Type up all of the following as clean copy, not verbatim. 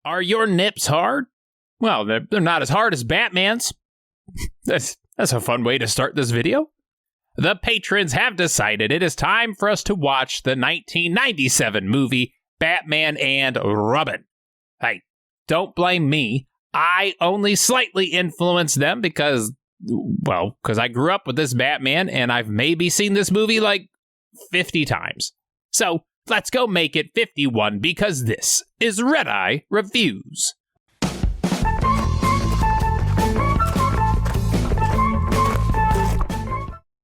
Are your nips hard? Well, they're not as hard as Batman's. That's a fun way to start this video. The patrons have decided it is time for us to watch the 1997 movie Batman and Robin. Hey, don't blame me. I only slightly influenced them because I grew up with this Batman and I've maybe seen this movie like 50 times. So let's go make it 51 because this is Redeye Reviews.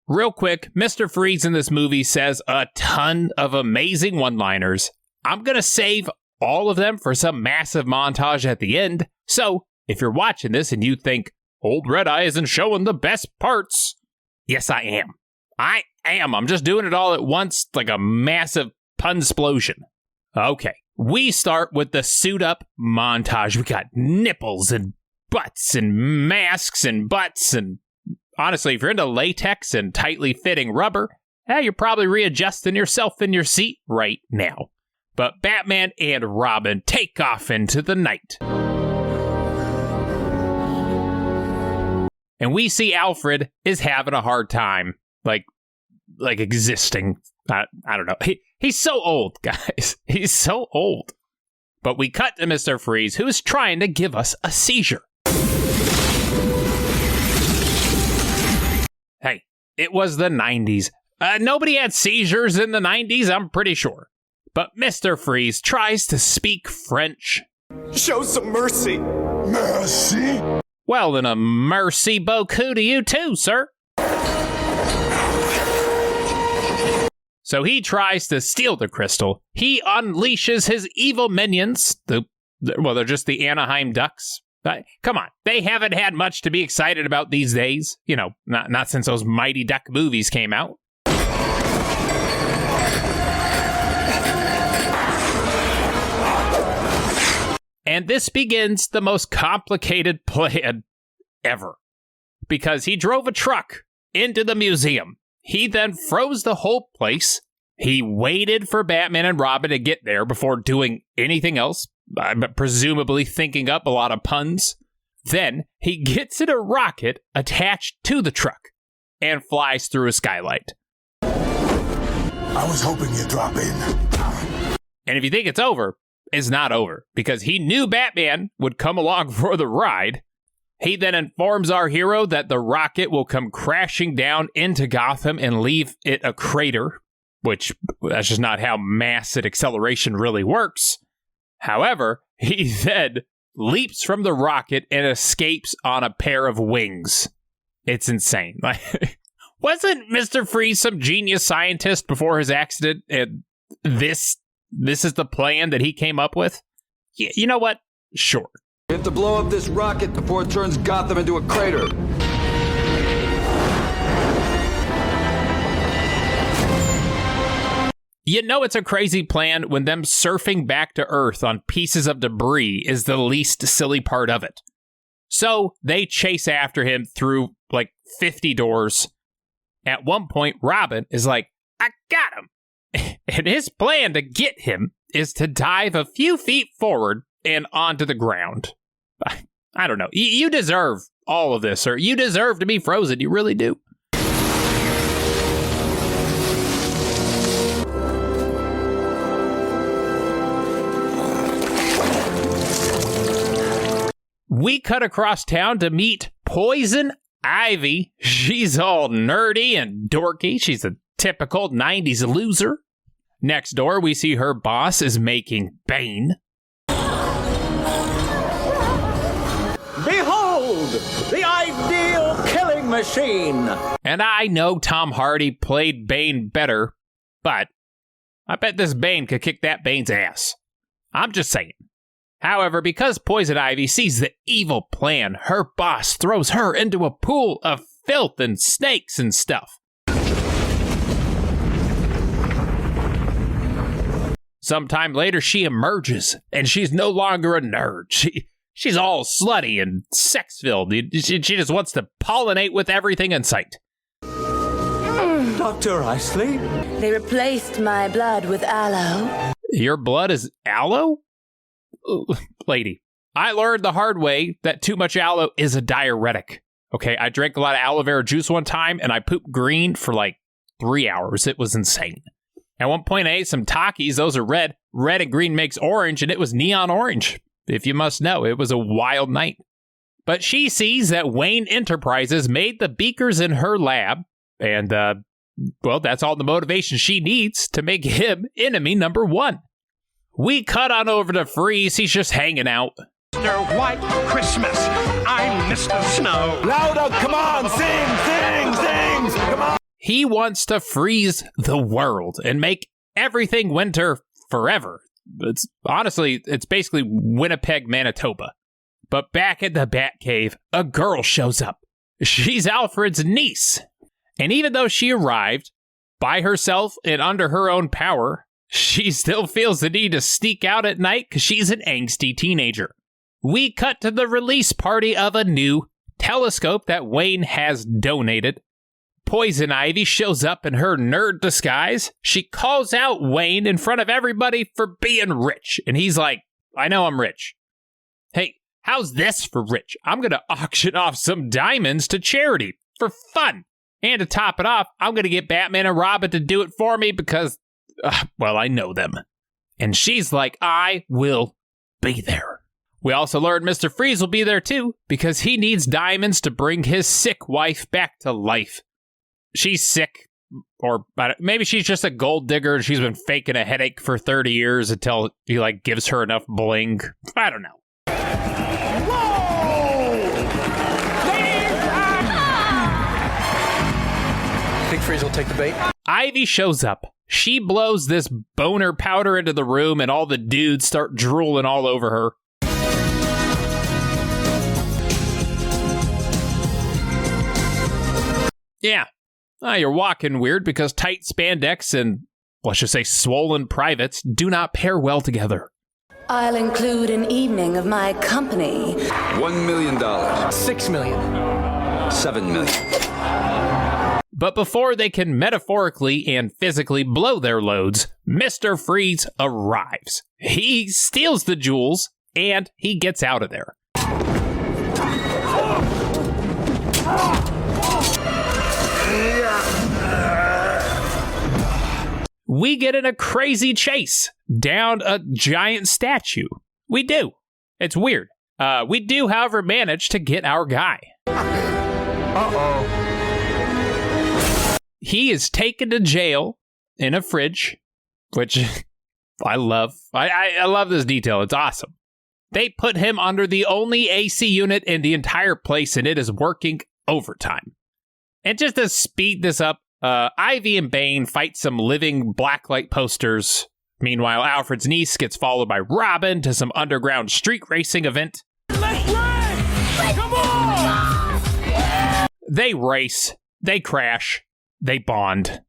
Real quick, Mr. Freeze in this movie says a ton of amazing one-liners. I'm going to save all of them for some massive montage at the end. So if you're watching this and you think, old Redeye isn't showing the best parts, yes, I am. I am. I'm just doing it all at once like a massive pun-splosion. Okay, we start with the suit-up montage. We got nipples and butts and masks and butts and honestly, if you're into latex and tightly fitting rubber, you're probably readjusting yourself in your seat right now. But Batman and Robin take off into the night. And we see Alfred is having a hard time, like existing. I don't know. He's so old, guys. He's so old. But we cut to Mr. Freeze, who is trying to give us a seizure. Hey, it was the 90s. Nobody had seizures in the 90s, I'm pretty sure. But Mr. Freeze tries to speak French. Show some mercy. Mercy? Well, then a merci beaucoup to you too, sir. So he tries to steal the crystal. He unleashes his evil minions. They're just the Anaheim Ducks. Come on, they haven't had much to be excited about these days. You know, not since those Mighty Duck movies came out. And this begins the most complicated plan ever. Because he drove a truck into the museum. He then froze the whole place. He waited for Batman and Robin to get there before doing anything else. Presumably thinking up a lot of puns. Then he gets in a rocket attached to the truck and flies through a skylight. I was hoping you'd drop in. And if you think it's over, it's not over, because he knew Batman would come along for the ride. He then informs our hero that the rocket will come crashing down into Gotham and leave it a crater, which that's just not how mass and acceleration really works. However, he then leaps from the rocket and escapes on a pair of wings. It's insane. Wasn't Mr. Freeze some genius scientist before his accident? And this is the plan that he came up with? You know what? Sure. We have to blow up this rocket before it turns Gotham into a crater. You know it's a crazy plan when them surfing back to Earth on pieces of debris is the least silly part of it. So they chase after him through like 50 doors. At one point, Robin is like, I got him. And his plan to get him is to dive a few feet forward and onto the ground. I don't know. You deserve all of this, sir. You deserve to be frozen. You really do. We cut across town to meet Poison Ivy. She's all nerdy and dorky. She's a typical 90s loser. Next door, we see her boss is making Bane. Behold, the ideal killing machine. And I know Tom Hardy played Bane better, but I bet this Bane could kick that Bane's ass. I'm just saying. However, because Poison Ivy sees the evil plan, her boss throws her into a pool of filth and snakes and stuff. Sometime later, she emerges, and she's no longer a nerd. She's all slutty and sex-filled. She just wants to pollinate with everything in sight. Dr. Isley? They replaced my blood with aloe. Your blood is aloe? lady, I learned the hard way that too much aloe is a diuretic. Okay, I drank a lot of aloe vera juice one time, and I pooped green for like 3 hours. It was insane. At one point, I ate some Takis. Those are red. Red and green makes orange, and it was neon orange. If you must know, it was a wild night. But she sees that Wayne Enterprises made the beakers in her lab, and, well, that's all the motivation she needs to make him enemy number one. We cut on over to Freeze. He's just hanging out. Mr. White Christmas, I'm Mr. Snow. Louder, come on, sing, come on. He wants to freeze the world and make everything winter forever. It's basically Winnipeg, Manitoba. But back at the Batcave, a girl shows up. She's Alfred's niece. And even though she arrived by herself and under her own power, she still feels the need to sneak out at night because she's an angsty teenager. We cut to the release party of a new telescope that Wayne has donated. Poison Ivy shows up in her nerd disguise. She calls out Wayne in front of everybody for being rich. And he's like, I know I'm rich. Hey, how's this for rich? I'm going to auction off some diamonds to charity for fun. And to top it off, I'm going to get Batman and Robin to do it for me because, well, I know them. And she's like, I will be there. We also learned Mr. Freeze will be there too because he needs diamonds to bring his sick wife back to life. She's sick, or maybe she's just a gold digger and she's been faking a headache for 30 years until he, like, gives her enough bling. I don't know. Think Freeze will take the bait? Ivy shows up. She blows this boner powder into the room and all the dudes start drooling all over her. Yeah. You're walking weird because tight spandex and, let's just say, swollen privates do not pair well together. I'll include an evening of my company. $1 million. $6 million. $7 million. But before they can metaphorically and physically blow their loads, Mr. Freeze arrives. He steals the jewels, and he gets out of there. We get in a crazy chase down a giant statue. We do. It's weird. We do, however, manage to get our guy. He is taken to jail in a fridge, which I love. I love this detail. It's awesome. They put him under the only AC unit in the entire place, and it is working overtime. And just to speed this up, Ivy and Bane fight some living blacklight posters. Meanwhile, Alfred's niece gets followed by Robin to some underground street racing event. Let's race! Come on! They race, they crash, they bond.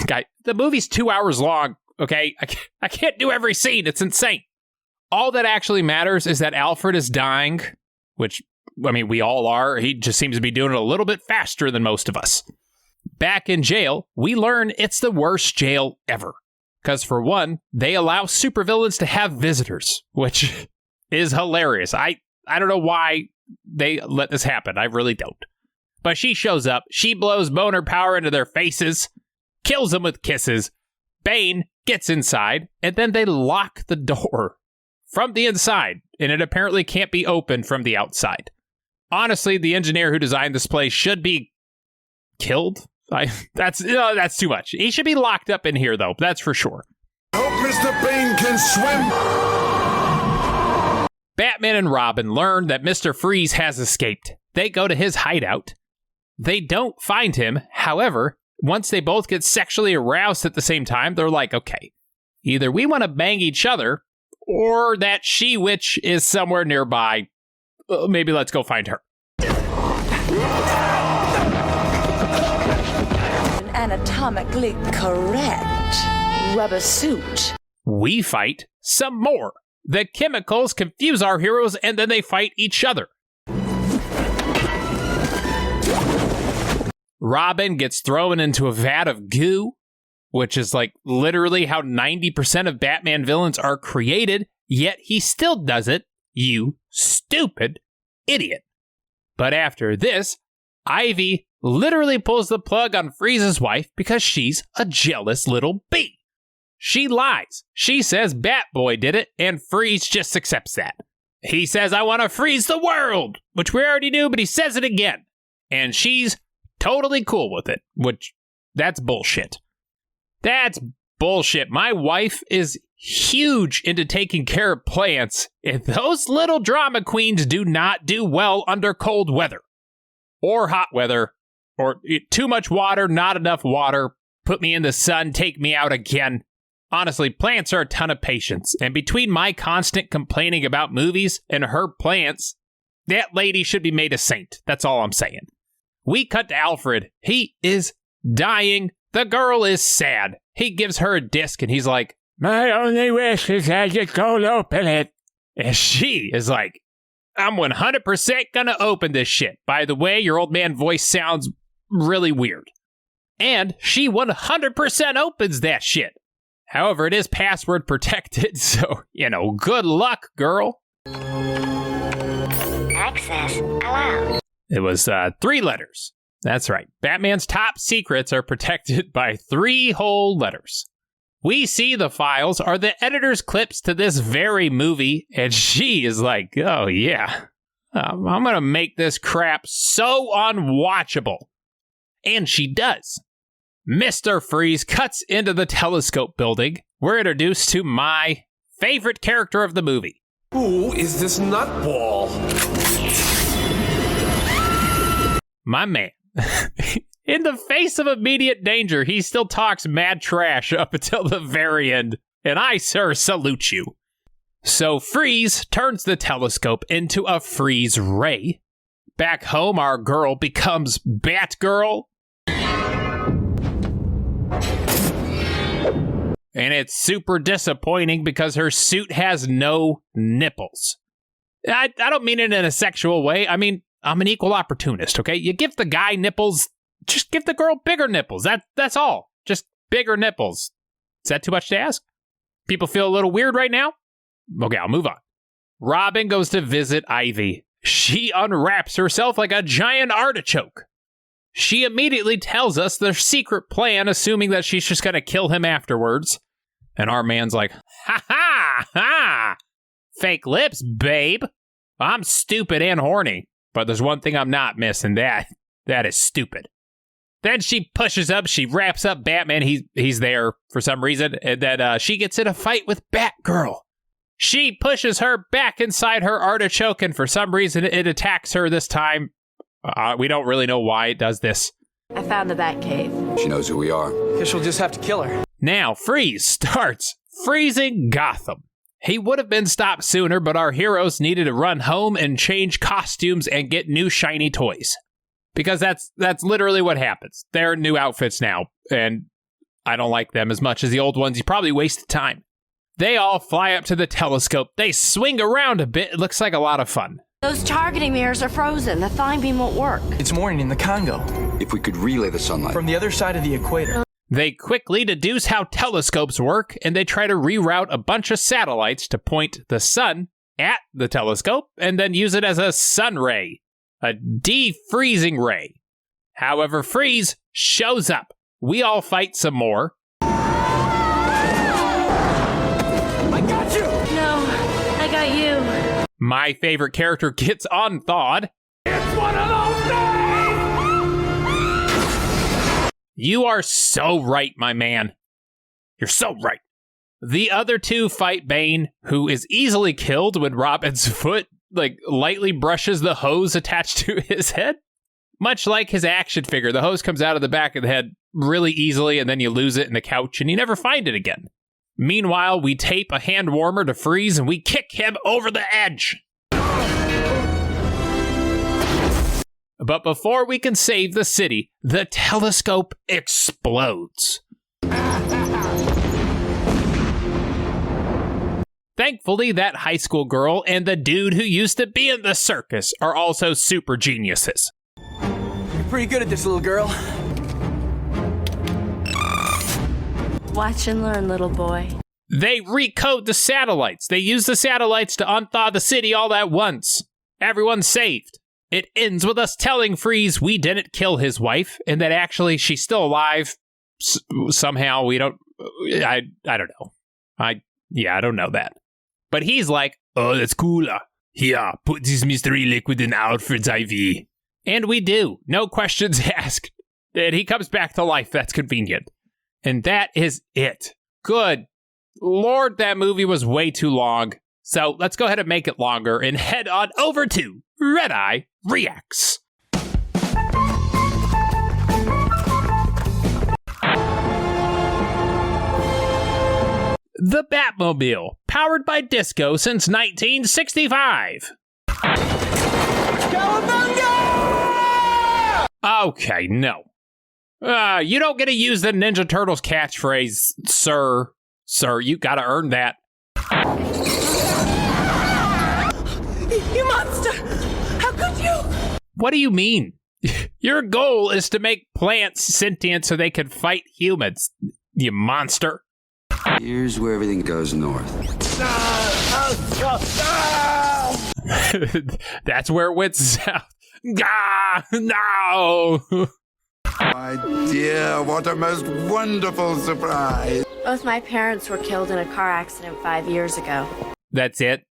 Guy, the movie's 2 hours long, okay? I can't do every scene, it's insane. All that actually matters is that Alfred is dying, which, I mean, we all are. He just seems to be doing it a little bit faster than most of us. Back in jail, we learn it's the worst jail ever. Because for one, they allow supervillains to have visitors, which is hilarious. I don't know why they let this happen. I really don't. But she shows up, she blows boner power into their faces, kills them with kisses. Bane gets inside, and then they lock the door from the inside, and it apparently can't be opened from the outside. Honestly, the engineer who designed this place should be killed. That's too much. He should be locked up in here, though. That's for sure. Hope Mr. Bane can swim. Batman and Robin learn that Mr. Freeze has escaped. They go to his hideout. They don't find him. However, once they both get sexually aroused at the same time, they're like, okay, either we want to bang each other, or that she-witch is somewhere nearby. Maybe let's go find her. Anatomically correct rubber suit. We fight some more. The chemicals confuse our heroes and then they fight each other. Robin gets thrown into a vat of goo, which is like literally how 90% of Batman villains are created. Yet he still does it, you stupid idiot. But after this, Ivy literally pulls the plug on Freeze's wife because she's a jealous little bee. She lies. She says Batboy did it, and Freeze just accepts that. He says, I want to freeze the world, which we already knew, but he says it again. And she's totally cool with it, which, that's bullshit. That's bullshit. My wife is huge into taking care of plants, and those little drama queens do not do well under cold weather. Or hot weather. Or too much water, not enough water, put me in the sun, take me out again. Honestly, plants are a ton of patience, and between my constant complaining about movies and her plants, that lady should be made a saint. That's all I'm saying. We cut to Alfred. He is dying. The girl is sad. He gives her a disc, and he's like, my only wish is I just don't open it. And she is like, I'm 100% gonna open this shit. By the way, your old man voice sounds really weird. And she 100% opens that shit. However, it is password protected, so, good luck, girl. Access allowed. It was 3 letters. That's right. Batman's top secrets are protected by 3 whole letters. We see the files are the editor's clips to this very movie, and she is like, oh yeah, I'm going to make this crap so unwatchable. And she does. Mr. Freeze cuts into the telescope building. We're introduced to my favorite character of the movie. Who is this nutball? My man. In the face of immediate danger, he still talks mad trash up until the very end. And I, sir, salute you. So Freeze turns the telescope into a freeze ray. Back home, our girl becomes Batgirl. And it's super disappointing because her suit has no nipples. I don't mean it in a sexual way. I mean, I'm an equal opportunist, okay? You give the guy nipples, just give the girl bigger nipples. That's all. Just bigger nipples. Is that too much to ask? People feel a little weird right now? Okay, I'll move on. Robin goes to visit Ivy. She unwraps herself like a giant artichoke. She immediately tells us their secret plan, assuming that she's just going to kill him afterwards. And our man's like, ha ha ha! Fake lips, babe. I'm stupid and horny. But there's one thing I'm not missing, that is stupid. Then she pushes up, she wraps up Batman, he's there for some reason, and then she gets in a fight with Batgirl. She pushes her back inside her artichoke, and for some reason it attacks her this time. We don't really know why it does this. I found the Batcave. She knows who we are. Guess we'll just have to kill her. Now, Freeze starts freezing Gotham. He would have been stopped sooner, but our heroes needed to run home and change costumes and get new shiny toys. Because that's literally what happens. They're new outfits now, and I don't like them as much as the old ones. You probably wasted time. They all fly up to the telescope. They swing around a bit. It looks like a lot of fun. Those targeting mirrors are frozen. The thine beam won't work. It's morning in the Congo, If we could relay the sunlight. from the other side of the equator. They quickly deduce how telescopes work, and they try to reroute a bunch of satellites to point the sun at the telescope, and then use it as a sun ray, a defreezing ray. However, Freeze shows up. We all fight some more. I got you! No, I got you. My favorite character gets unthawed. It's one of those days! You are so right, my man. You're so right. The other two fight Bane, who is easily killed when Robin's foot, lightly brushes the hose attached to his head. Much like his action figure, the hose comes out of the back of the head really easily, and then you lose it in the couch, and you never find it again. Meanwhile, we tape a hand warmer to Freeze, and we kick him over the edge. But before we can save the city, the telescope explodes. Thankfully, that high school girl and the dude who used to be in the circus are also super geniuses. You're pretty good at this, little girl. Watch and learn, little boy. They recode the satellites. They use the satellites to unthaw the city all at once. Everyone's saved. It ends with us telling Freeze we didn't kill his wife and that actually she's still alive. Somehow we don't... I don't know. I don't know that. But he's like, oh, that's cooler. Here, put this mystery liquid in Alfred's IV. And we do. No questions asked. And he comes back to life. That's convenient. And that is it. Good Lord, that movie was way too long. So let's go ahead and make it longer and head on over to Redeye Reacts. The Batmobile, powered by disco since 1965. Okay, no. You don't get to use the Ninja Turtles catchphrase, sir. Sir, you gotta earn that. You monster! How could you? What do you mean? Your goal is to make plants sentient so they can fight humans, you monster. Here's where everything goes north. That's where it went south. Ah, no! My dear, what a most wonderful surprise. Both my parents were killed in a car accident 5 years ago. That's it?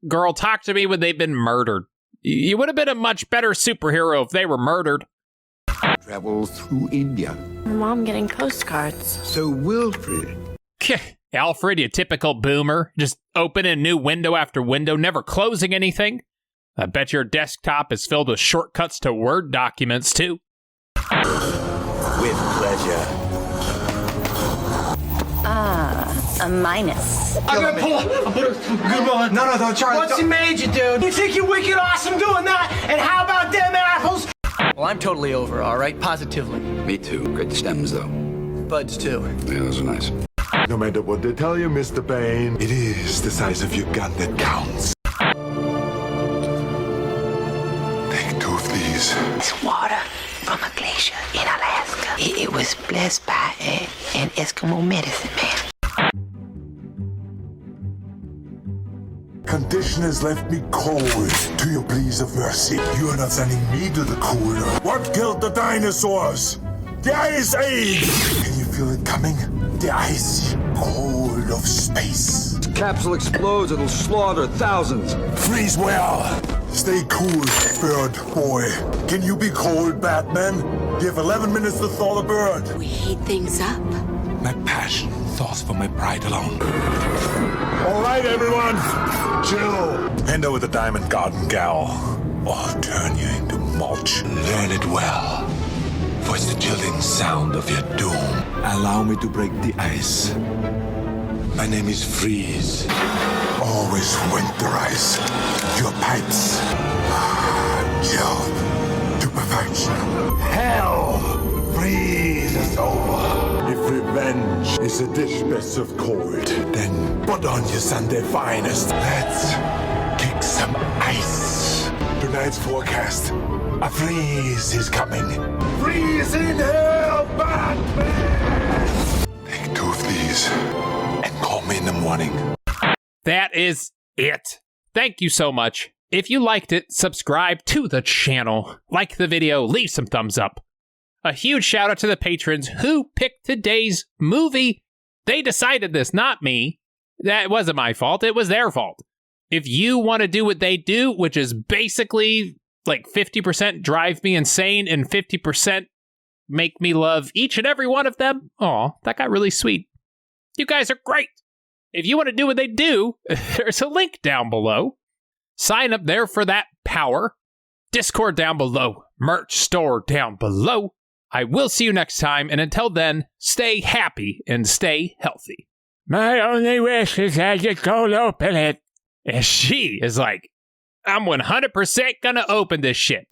Girl, talk to me when they've been murdered. You would have been a much better superhero if they were murdered. Travel through India. Mom getting postcards. So Wilfred. Alfred, you typical boomer. Just opening a new window after window, never closing anything. I bet your desktop is filled with shortcuts to Word documents, too. With pleasure. A minus. I'm gonna pull up. I'm gonna good one. No, don't, Charlie. What's he made you, dude? You think you're wicked awesome doing that? And how about them apples? Well, I'm totally over, all right? Positively. Me too. Great stems, though. Buds, too. Yeah, those are nice. No matter what they tell you, Mr. Bane, it is the size of your gun that counts. Take 2 of these. It's water from a glacier in Alaska. It was blessed by an Eskimo medicine man. Condition has left me cold. To your pleas of mercy, you are not sending me to the cooler. What killed the dinosaurs? The Ice Age! Can you feel it coming? The ice cold of space. This capsule explodes, it'll slaughter thousands. Freeze well. Stay cool, bird boy. Can you be cold, Batman? You have 11 minutes to thaw the bird. We heat things up. My passion thaws for my pride alone. All right, everyone. Chill. Hand over the diamond garden, gal. Or I'll turn you into mulch. Learn it well. For it's the chilling sound of your doom. Allow me to break the ice. My name is Freeze. Always winterize your pipes. Chill to perfection. Hell freezes over. If revenge is a dish best served cold, then put on your Sunday finest. Let's kick some ice. Tonight's forecast, a freeze is coming. Freeze in hell, Batman! Take 2 of these and call me in the morning. That is it. Thank you so much. If you liked it, subscribe to the channel, like the video, leave some thumbs up. A huge shout out to the patrons who picked today's movie. They decided this, not me. That wasn't my fault, it was their fault. If you want to do what they do, which is basically like 50% drive me insane and 50% make me love each and every one of them, aw, that got really sweet. You guys are great. If you want to do what they do, there's a link down below. Sign up there for that power. Discord down below. Merch store down below. I will see you next time, and until then, stay happy and stay healthy. My only wish is I just don't open it. And she is like, I'm 100% gonna open this shit.